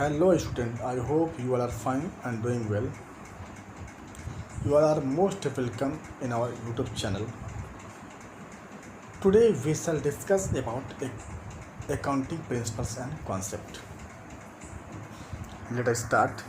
Hello student, I hope you all are fine and doing well. You all are most welcome in our YouTube channel. Today we shall discuss about accounting principles and concept. Let us start.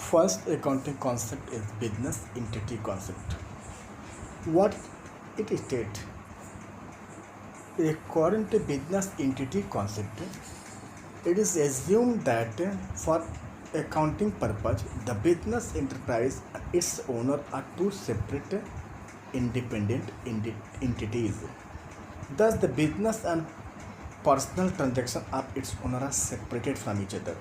First accounting concept is business entity concept. What it states? According to business entity concept, it is assumed that for accounting purpose, the business enterprise and its owner are two separate independent entities. Thus, the business and personal transaction of its owner are separated from each other.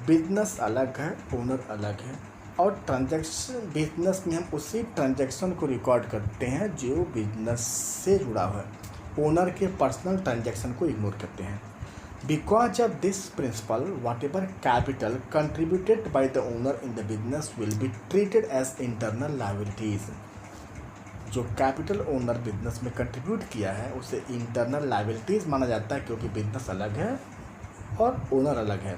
Business अलग है, owner अलग है, और transaction business में हम उसी transaction को record करते हैं जो बिजनेस से जुड़ा हुआ है। ओनर के पर्सनल ट्रांजैक्शन को इग्नोर करते हैं। Because of this principle, whatever capital contributed by the owner in the business will be treated as internal liabilities. जो कैपिटल ओनर बिजनेस में कंट्रीब्यूट किया है उसे इंटरनल लायबिलिटीज़ माना जाता है, क्योंकि बिजनेस अलग है और ओनर अलग है।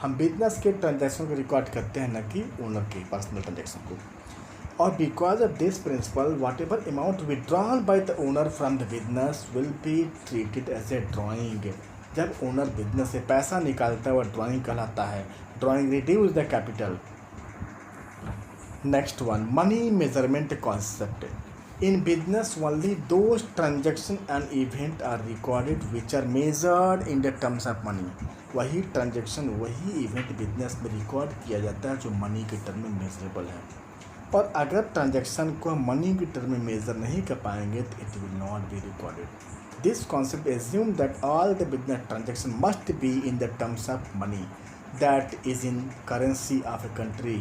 हम बिजनेस के ट्रांजैक्शन को रिकॉर्ड करते हैं, न कि ओनर के पर्सनल ट्रांजैक्शन को। और because of this principle whatever amount withdrawn by the owner from the business will be treated as a drawing. जब ओनर बिजनेस से पैसा निकालता है वह ड्राइंग कहलाता है। Drawing reduce the capital. Next one, money measurement concept. In business only those transaction and event are recorded which are measured in the terms of money. वही transaction, वही इवेंट बिजनेस में रिकॉर्ड किया जाता है जो money के term में measurable है। और अगर ट्रांजेक्शन को मनी के टर्म में मेजर नहीं कर पाएंगे तो it will not be recorded. This concept assumes that all the business transactions must be in the terms of money, that is in currency of a country.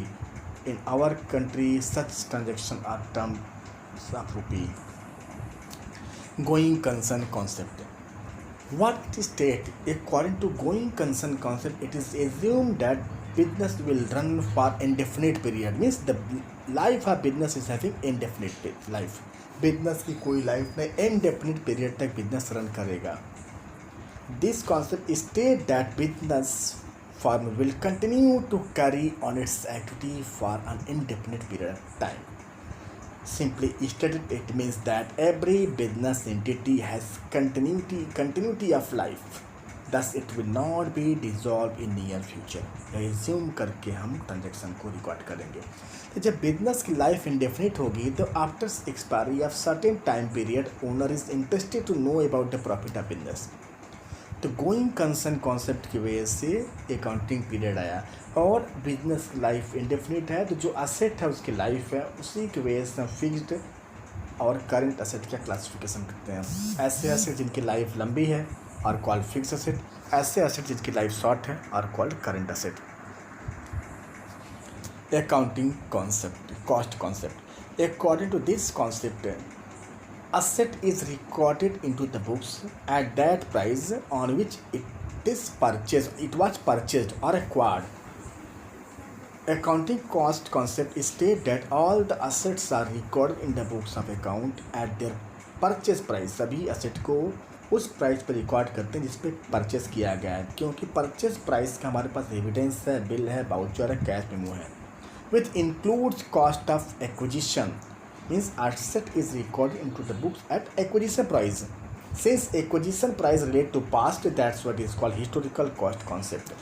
In our country, such transactions are terms of rupee. Going concern concept. What it states, according to going concern concept, it is assumed that business will run for indefinite period. Means the life of business is having indefinite life. Business की कोई life नहीं, indefinite period तक business run करेगा। This concept state that business firm will continue to carry on its activity for an indefinite period of time. Simply stated it means that every business entity has continuity of life, thus it will not be dissolve in near future. Resume करके हम transaction को record करेंगे। तो जब business की life indefinite होगी तो after expiry of certain time period owner is interested to know about the profit of business. तो गोइंग कंसर्न कॉन्सेप्ट की वजह से अकाउंटिंग पीरियड आया, और बिजनेस की लाइफ इंडेफिनिट है तो जो असेट है उसकी लाइफ है, उसी की वजह से हम फिक्स्ड और करंट असेट का क्लासिफिकेशन करते हैं। ऐसे असेट जिनकी लाइफ लंबी है और कॉल्ड फिक्स असेट, ऐसे असेट जिनकी लाइफ शॉर्ट है और called current asset. Accounting concept, cost concept. According to this concept, asset is recorded into the books at that price on which it was purchased or acquired. Accounting cost concept states that all the assets are recorded in the books of account at their purchase price. सभी asset को उस price पर record करते हैं जिस पे purchase किया गया है, क्योंकि परचेस प्राइस का हमारे पास एविडेंस है, बिल है, वाउचर है, कैश मेमो है। Which includes cost of acquisition, means asset is recorded into the books at acquisition price. Since acquisition price relate to past, that's what is called historical cost concept.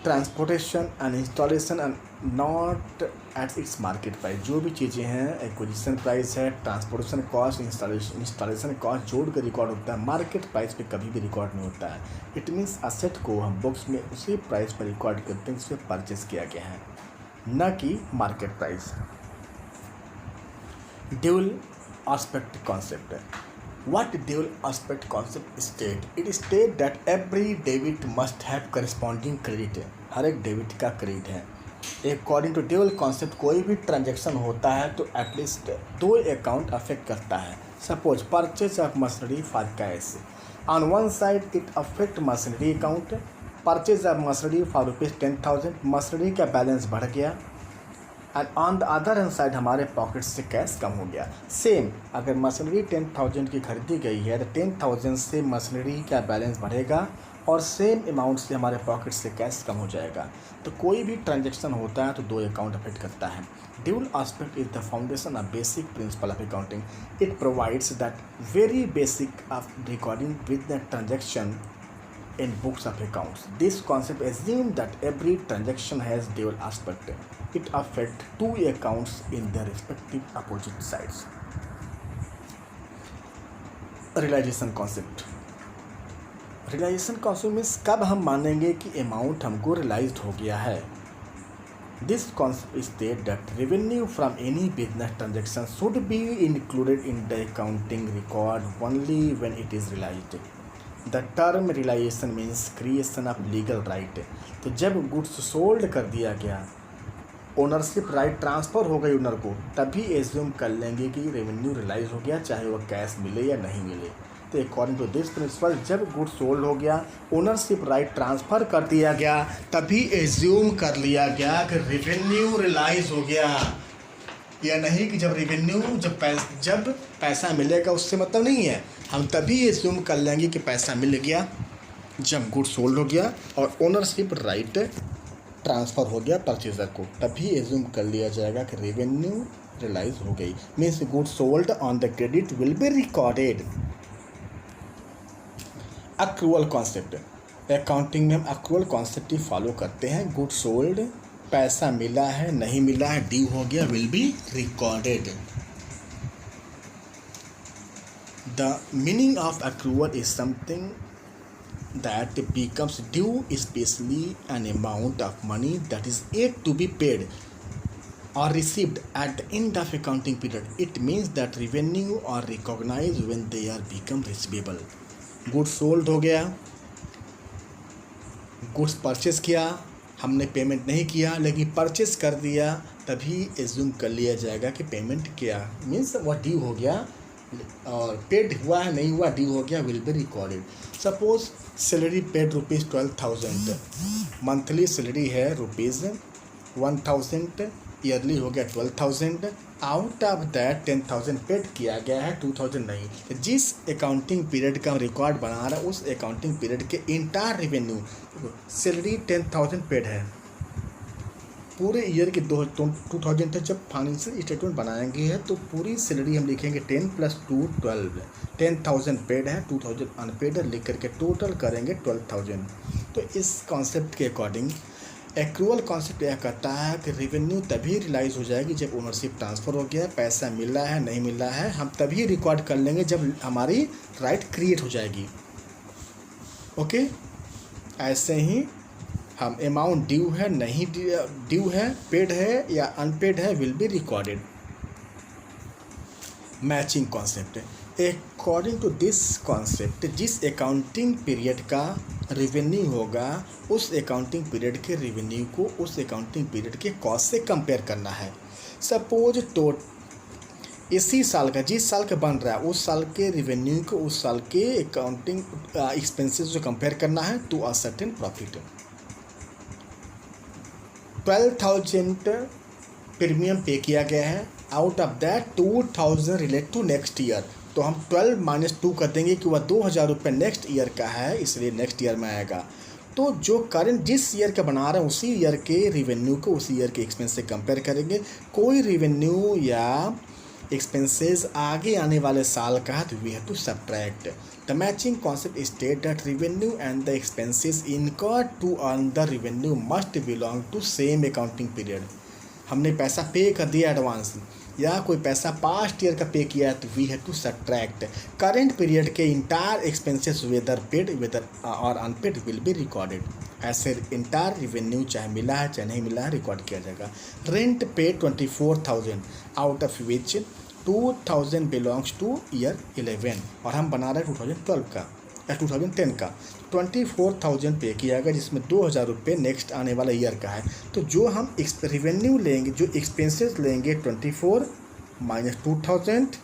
Transportation and installation and not at its market price. जो भी चीज़ें हैं acquisition price है, transportation cost, installation cost जोड़ कर record होता है, market price पे कभी भी रिकॉर्ड नहीं होता है। इट मीन्स असेट को हम बुक्स में उसी प्राइस पर रिकॉर्ड करते हैं जिस पर परचेस किया गया है, न कि market price. Dual aspect concept है। What dual aspect concept state? It state that every debit must have corresponding credit. हर एक डेबिट का क्रेडिट है। अकॉर्डिंग टू ड्यूल कॉन्सेप्ट कोई भी ट्रांजेक्शन होता है तो एटलीस्ट दो अकाउंट अफेक्ट करता है। Suppose purchase of machinery for cash, on one side it affect machinery account. Purchase of machinery for ₹10,000, machinery का बैलेंस बढ़ गया and on the other hand side हमारे पॉकेट से कैश कम हो गया। सेम अगर मशीनरी 10,000 की खरीदी गई है तो 10,000 से मशीनरी का बैलेंस बढ़ेगा और सेम अमाउंट से हमारे पॉकेट से कैश कम हो जाएगा। तो कोई भी ट्रांजेक्शन होता है तो दो अकाउंट अफेक्ट करता है। Dual aspect is the foundation of basic principle of accounting. It provides that very basic of recording with the transaction in books of accounts. This concept assumes that every transaction has dual aspect. It affects two accounts in their respective opposite sides. Realization concept. Realization concept means कब हम मानेंगे कि amount हमको realised हो गया है। This concept states that revenue from any business transaction should be included in the accounting record only when it is realized. The term realization means creation of legal right. तो जब goods sold कर दिया गया, ownership right transfer हो गई owner को, तभी assume कर लेंगे कि रेवेन्यू रियलाइज हो गया, चाहे वह कैश मिले या नहीं मिले। तो अकॉर्डिंग टू दिस प्रिंसिपल जब गुड्स सोल्ड हो गया, ओनरशिप राइट ट्रांसफ़र कर दिया गया, तभी एज्यूम कर लिया गया कि रेवेन्यू रियलाइज हो गया। या नहीं कि जब रेवेन्यू जब पैसा मिलेगा उससे मतलब नहीं है, हम तभी एज्यूम कर लेंगे कि पैसा मिल गया जब गुड्स सोल्ड हो गया और ओनरशिप राइट ट्रांसफ़र हो गया परचेजर को, तभी एज्यूम कर लिया जाएगा कि रेवेन्यू रियलाइज हो गई। Means goods sold on the credit will be recorded. Accrual concept, accounting में हम अक्रूअल कॉन्सेप्ट ही फॉलो करते हैं। गुड्स सोल्ड, पैसा मिला है नहीं मिला है, ड्यू हो गया, will be recorded. The meaning of accrual is something that becomes due, especially an amount of money that is yet to be paid or received at the end of accounting period. It means that revenue are recognized when they are become receivable. Goods sold हो गया, goods purchase किया, हमने payment नहीं किया लेकिन purchase कर दिया, तभी एज्यूम कर लिया जाएगा कि पेमेंट किया, मीन्स वह ड्यू हो गया और पेड हुआ है नहीं हुआ, ड्यू हो गया, will be recorded. Suppose salary paid ₹12,000, monthly salary है ₹1,000, ईयरली हो गया 12,000, आउट ऑफ दैट 10,000 पेड किया गया है, 2,000 नहीं। जिस अकाउंटिंग पीरियड का रिकॉर्ड बना रहा है उस अकाउंटिंग पीरियड के इंटायर रेवेन्यू, सैलरी 10,000 पेड है, पूरे ईयर के 2,000 तक जब फाइनेंशियल स्टेटमेंट बनाएंगे है तो पूरी सैलरी हम लिखेंगे 10 + 2 12, 10,000 पेड है, 2,000 अनपेड है, लिख करके टोटल करेंगे 12,000। तो इस कॉन्सेप्ट के अकॉर्डिंग एक्रूअल कॉन्सेप्ट यह कहता है कि रेवेन्यू तभी रियलाइज़ हो जाएगी जब ओनरशिप ट्रांसफ़र हो गया, पैसा मिला है नहीं मिला है, हम तभी रिकॉर्ड कर लेंगे जब हमारी राइट क्रिएट हो जाएगी। ओके, ऐसे ही हम अमाउंट ड्यू है नहीं ड्यू है, पेड है या अनपेड है, will be recorded. Matching concept, according to this concept जिस अकाउंटिंग पीरियड का रेवेन्यू होगा उस अकाउंटिंग पीरियड के रेवेन्यू को उस अकाउंटिंग पीरियड के कॉस्ट से कंपेयर करना है। सपोज तो इसी साल का जिस साल का बन रहा है उस साल के रेवेन्यू को उस साल के अकाउंटिंग एक्सपेंसेस से कंपेयर करना है to a certain profit. 12,000 premium pay किया गया है, out of that 2,000 relate to next year, तो हम 12 - 2 कर देंगे कि वह 2,000 रुपये नेक्स्ट ईयर का है, इसलिए नेक्स्ट ईयर में आएगा। तो जो करंट जिस ईयर का बना रहे हैं उसी ईयर के रेवेन्यू को उसी ईयर के एक्सपेंस से कंपेयर करेंगे। कोई रेवेन्यू या एक्सपेंसेस आगे आने वाले साल का है तो we have to subtract. The matching concept state that revenue and the expenses incurred to earn the revenue must belong to same accounting period. हमने पैसा पे कर दिया एडवांस या कोई पैसा पास्ट ईयर का पे किया है तो we have to subtract current period के entire expenses whether paid whether और अनपेड विल बी रिकॉर्डेड। ऐसे इंटायर रेवेन्यू चाहे मिला है चाहे नहीं मिला है रिकॉर्ड किया जाएगा। रेंट पे 24,000 out of which 2,000 belongs two year 11 और हम बना रहे हैं 2012 का या 2010 का। 24,000 पे किया गया जिसमें 2,000 रुपये नेक्स्ट आने वाला ईयर का है। तो जो हम रेवेन्यू लेंगे जो एक्सपेंसेस लेंगे 24 - 2,000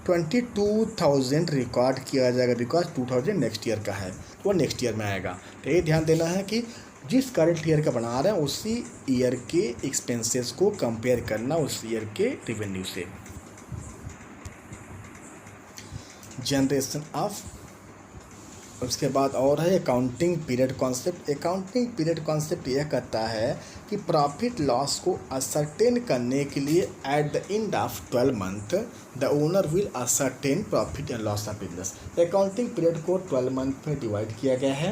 22,000 रिकॉर्ड किया जाएगा बिकॉज 2,000 नेक्स्ट ईयर का है, वो नेक्स्ट ईयर में आएगा। तो ये ध्यान देना है कि जिस करंट ईयर का बना रहे हैं उसी ईयर के एक्सपेंसेस को कंपेयर करना उस ईयर के रेवेन्यू से। जनरेशन ऑफ, उसके बाद और है accounting period concept. Accounting period concept यह कहता है कि प्रॉफिट लॉस को असरटेन करने के लिए at the end of 12 month the owner will ascertain profit and loss of business. Accounting period को 12 मंथ में डिवाइड किया गया है।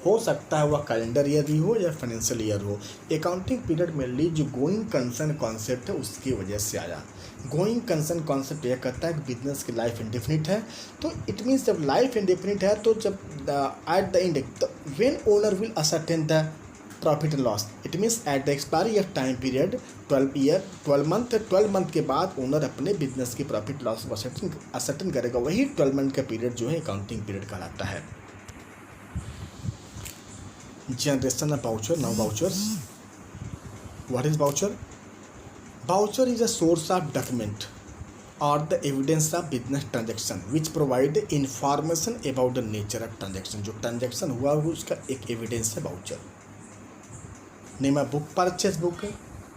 हो सकता है वह कैलेंडर ईयर ही हो या फाइनेंशियल ईयर हो। अकाउंटिंग पीरियड में ली जो गोइंग कंसर्न कॉन्सेप्ट है उसकी वजह से आया। गोइंग कंसर्न कॉन्सेप्ट यह कहता है कि बिजनेस की लाइफ इंडेफिनिट है, तो इट मीन्स जब लाइफ इंडेफिनिट है तो जब at the end when owner will ascertain the profit and loss, it means at the expiry of time period 12 month के बाद ओनर अपने बिजनेस की प्रॉफिट लॉस को असर्टेन करेगा। वही 12 मंथ का पीरियड जो है अकाउंटिंग पीरियड कहलाता है। Generation of voucher. Now vouchers, what is voucher? Voucher is a source of document or the evidence of business transaction which provide information about the nature of transaction। जो transaction हुआ है उसका एक evidence है voucher. Name है book, purchase book,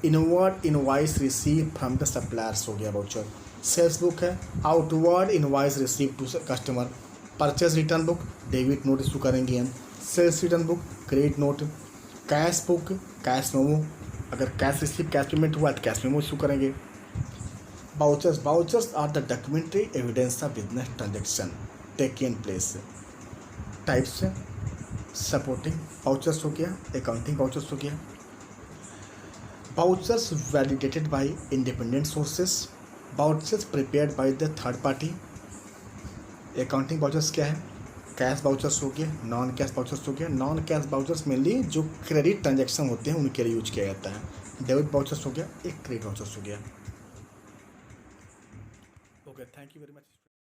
inward invoice receive from the suppliers हो गया voucher. Sales book है, outward invoice receive to customer. Purchase return book, debit note issue करेंगे हम। Sales return book, credit note. Cash book, cash memo, अगर cash receive cash payment हुआ तो cash memo issue करेंगे। Vouchers are the documentary evidence of business transaction taken place. Types supporting vouchers हो गया, accounting vouchers हो गया। Vouchers validated bye independent sources, vouchers prepared by the third party. Accounting vouchers क्या है? Cash vouchers हो गया, non cash vouchers हो गया। नॉन कैश वाउचर्स मेनली जो क्रेडिट ट्रांजैक्शन होते हैं उनके लिए यूज किया जाता है। डेबिट वाउचर्स हो गया, एक क्रेडिट वाउचर्स हो गया। Okay, thank you very much.